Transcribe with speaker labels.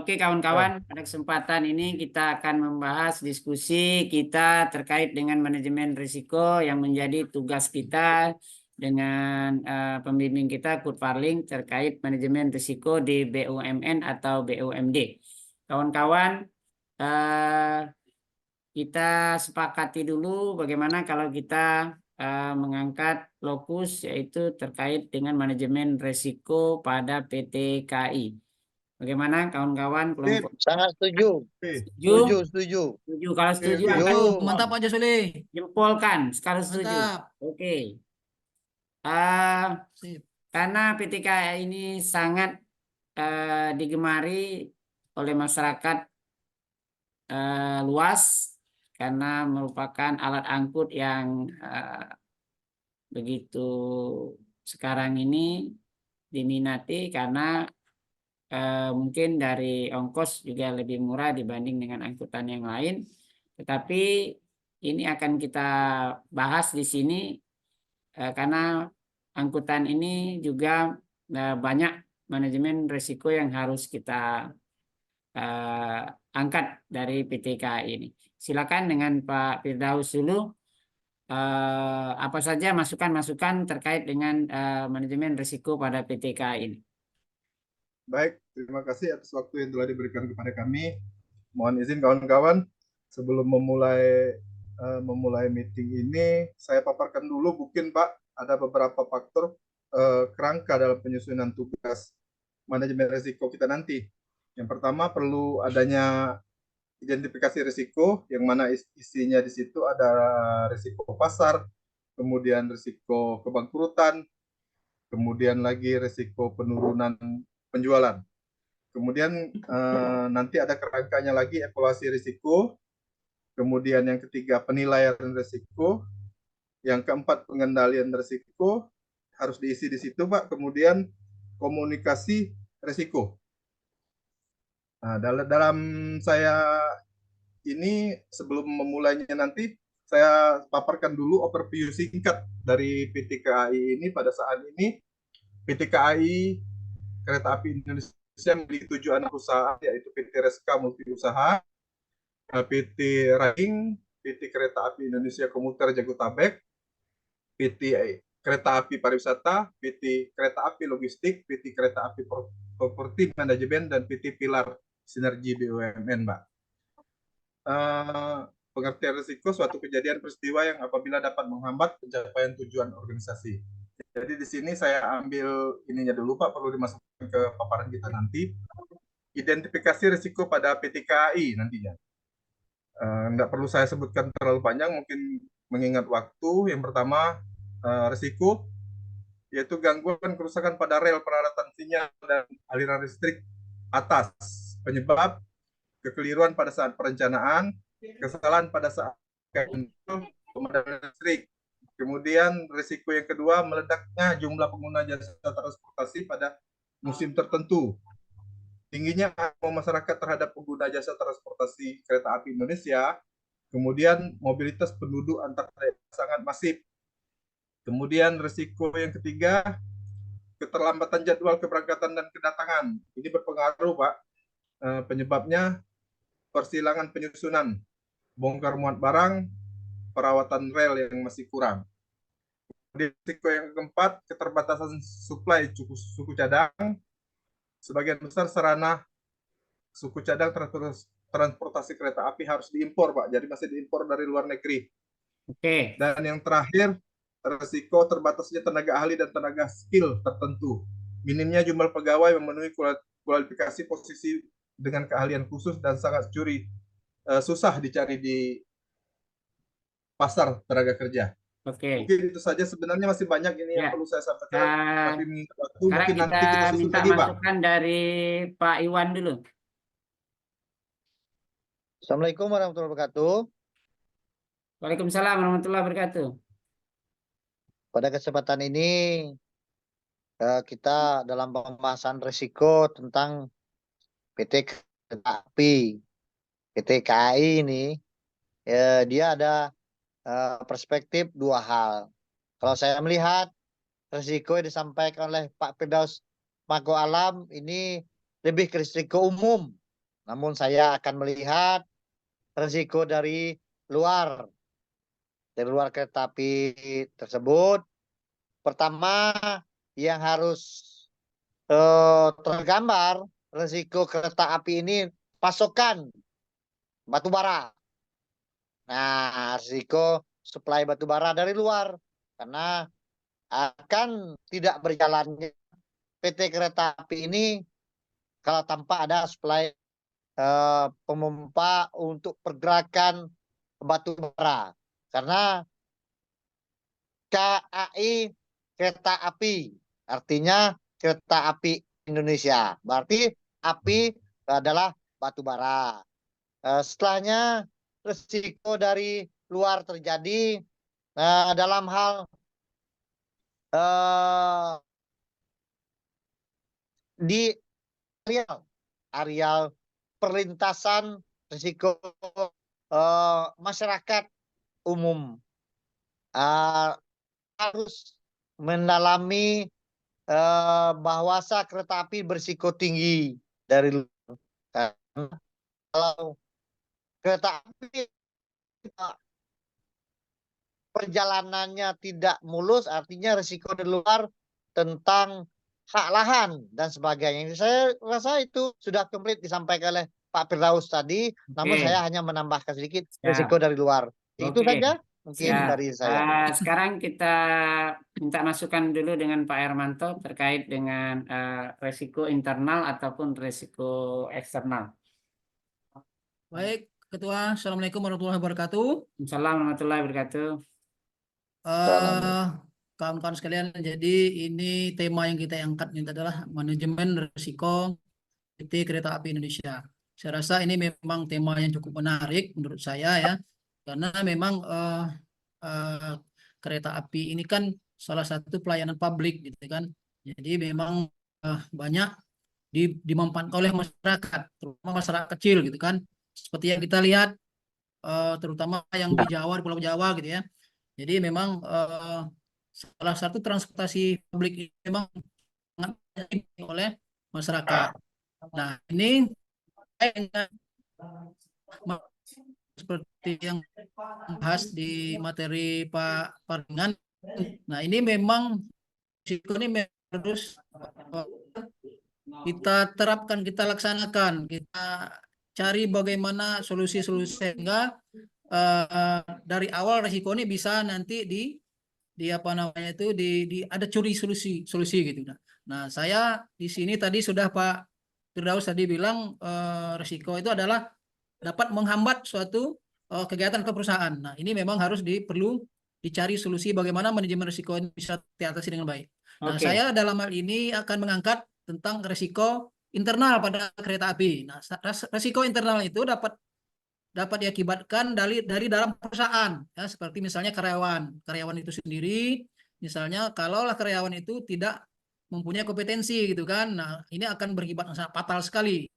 Speaker 1: Oke
Speaker 2: Ya,
Speaker 1: kawan-kawan, pada kesempatan ini kita akan membahas diskusi kita terkait dengan manajemen risiko yang menjadi tugas kita dengan pembimbing kita Kurt Farling terkait manajemen risiko di BUMN atau BUMD. Kawan-kawan, eh, kita sepakati dulu bagaimana kalau kita mengangkat lokus yaitu terkait dengan manajemen risiko pada PT KI. Bagaimana kawan-kawan
Speaker 2: sip.
Speaker 1: kelompok
Speaker 3: Sangat setuju.
Speaker 2: Oke,
Speaker 3: Setuju,
Speaker 1: setuju?
Speaker 3: setuju.
Speaker 1: Setuju. Kalau
Speaker 2: oke,
Speaker 1: setuju
Speaker 2: oke.
Speaker 1: angkat
Speaker 3: Setuju.
Speaker 1: jempol.
Speaker 4: Mantap Pak Jasuli.
Speaker 1: Jempolkan sekali setuju.
Speaker 4: Mantap.
Speaker 1: Oke. Ah,
Speaker 4: Sip.
Speaker 1: karena PTK ini sangat digemari oleh masyarakat luas karena merupakan alat angkut yang begitu sekarang ini diminati karena mungkin dari ongkos juga lebih murah dibanding dengan angkutan yang lain. Tetapi ini akan kita bahas di sini karena angkutan ini juga banyak manajemen risiko yang harus kita angkat dari PT KAI ini. Silakan dengan Pak Firdaus dulu. Apa saja masukan-masukan terkait dengan manajemen risiko pada PT KAI ini.
Speaker 2: Baik, terima kasih atas waktu yang telah diberikan kepada kami. Mohon izin kawan-kawan, sebelum memulai meeting ini, saya paparkan dulu mungkin Pak, ada beberapa faktor kerangka dalam penyusunan tugas manajemen risiko kita nanti. Yang pertama perlu adanya identifikasi risiko, yang mana isinya di situ ada risiko pasar, kemudian risiko kebangkrutan, kemudian lagi risiko penurunan penjualan. Kemudian nanti ada kerangkanya lagi evaluasi risiko, kemudian yang ketiga penilaian risiko, yang keempat pengendalian risiko harus diisi di situ Pak. Kemudian komunikasi risiko. Nah, dalam saya ini sebelum memulainya nanti saya paparkan dulu overview singkat dari PT KAI ini. Pada saat ini PT KAI Kereta Api Indonesia memiliki 7 anak usaha, yaitu PT Reska Multi Usaha, PT Raing, PT Kereta Api Indonesia Komuter Jabodetabek, PT Kereta Api Pariwisata, PT Kereta Api Logistik, PT Kereta Api Properti Manajemen, dan PT Pilar Sinergi BUMN, Mbak. Pengertian risiko suatu kejadian peristiwa yang apabila dapat menghambat pencapaian tujuan organisasi. Jadi di sini saya ambil ininya dulu Pak, perlu dimasukkan ke paparan kita nanti. Identifikasi risiko pada PT KAI nantinya. Nggak perlu saya sebutkan terlalu panjang, mungkin mengingat waktu. Yang pertama, risiko, yaitu gangguan kerusakan pada rel peralatan sinyal dan aliran listrik atas. Penyebab kekeliruan pada saat perencanaan, kesalahan pada saat pemadaman listrik. Kemudian risiko yang kedua, meledaknya jumlah pengguna jasa transportasi pada musim tertentu. Tingginya masyarakat terhadap pengguna jasa transportasi kereta api Indonesia. Kemudian mobilitas penduduk antar daerah sangat masif. Kemudian risiko yang ketiga, keterlambatan jadwal keberangkatan dan kedatangan. Ini berpengaruh Pak. Penyebabnya persilangan penyusunan, bongkar muat barang, perawatan rel yang masih kurang. Risiko yang keempat, keterbatasan suplai suku cadang. Sebagian besar sarana suku cadang transportasi kereta api harus diimpor, Pak. Jadi masih diimpor dari luar negeri.
Speaker 1: Oke.
Speaker 2: Dan yang terakhir, risiko terbatasnya tenaga ahli dan tenaga skill tertentu. Minimnya jumlah pegawai memenuhi kualifikasi posisi dengan keahlian khusus dan sangat susah dicari di pasar tenaga kerja.
Speaker 1: Oke.
Speaker 2: Mungkin itu saja, sebenarnya masih banyak ini yang
Speaker 1: Ya.
Speaker 2: perlu saya sampaikan, tapi mengingat waktu
Speaker 1: Sekarang
Speaker 2: mungkin
Speaker 1: kita
Speaker 2: nanti kita susun
Speaker 1: minta
Speaker 2: lagi, Pak.
Speaker 1: masukan dari Pak Iwan dulu.
Speaker 3: Assalamualaikum warahmatullahi wabarakatuh.
Speaker 1: Waalaikumsalam warahmatullahi wabarakatuh.
Speaker 3: Pada kesempatan ini kita dalam pembahasan risiko tentang PT Kereta Api, PT KAI ini, dia ada perspektif dua hal. Kalau saya melihat risiko yang disampaikan oleh Pak Firdaus Mago Alam ini lebih ke risiko umum, namun saya akan melihat risiko dari luar kereta api tersebut. Pertama, yang harus tergambar risiko kereta api ini pasokan batu bara. Nah, risiko suplai batu bara dari luar karena akan tidak berjalannya PT Kereta Api ini kalau tanpa ada suplai pemompa untuk pergerakan batu bara. Karena KAI Kereta Api artinya Kereta Api Indonesia. Berarti api adalah batu bara. Setelahnya risiko dari luar terjadi dalam hal di areal perlintasan, risiko masyarakat umum harus mendalami bahwasa kereta api berisiko tinggi dari kalau kereta api perjalanannya tidak mulus, artinya risiko di luar tentang hak lahan dan sebagainya. Saya rasa itu sudah komplit disampaikan oleh Pak Firdaus tadi, namun saya hanya menambahkan sedikit risiko dari luar. Itu saja mungkin dari saya.
Speaker 1: Sekarang kita minta masukan dulu dengan Pak Hermanto terkait dengan resiko internal ataupun resiko eksternal.
Speaker 4: Baik, Ketua. Assalamualaikum warahmatullahi wabarakatuh.
Speaker 1: Assalamualaikum warahmatullahi wabarakatuh.
Speaker 4: Kawan-kawan sekalian, jadi ini tema yang kita angkat ini adalah manajemen risiko PT Kereta Api Indonesia. Saya rasa ini memang tema yang cukup menarik menurut saya ya, karena memang kereta api ini kan salah satu pelayanan publik gitu kan. Jadi memang banyak dimanfaatkan oleh masyarakat, terutama masyarakat kecil gitu kan. Seperti yang kita lihat, terutama yang di Jawa, di Pulau Jawa gitu ya. Jadi memang salah satu transportasi publik ini memang sangat dinikmati oleh masyarakat. Nah, ini seperti yang bahas di materi Pak Paringan. Nah, ini memang risiko ini harus kita terapkan, kita laksanakan, kita cari bagaimana solusi-solusi sehingga dari awal risiko ini bisa nanti di apa namanya itu ada curi solusi gitu. Nah, saya di sini tadi sudah Pak Firdaus tadi bilang risiko itu adalah dapat menghambat suatu kegiatan ke perusahaan. Nah, ini memang harus perlu dicari solusi bagaimana manajemen risiko ini bisa diatasi dengan baik. Nah, saya dalam hal ini akan mengangkat tentang risiko internal pada kereta api. Nah, risiko internal itu dapat diakibatkan dari dalam perusahaan, ya, seperti misalnya karyawan itu sendiri, misalnya kalaulah karyawan itu tidak mempunyai kompetensi gitu kan, nah ini akan berakibat sangat fatal sekali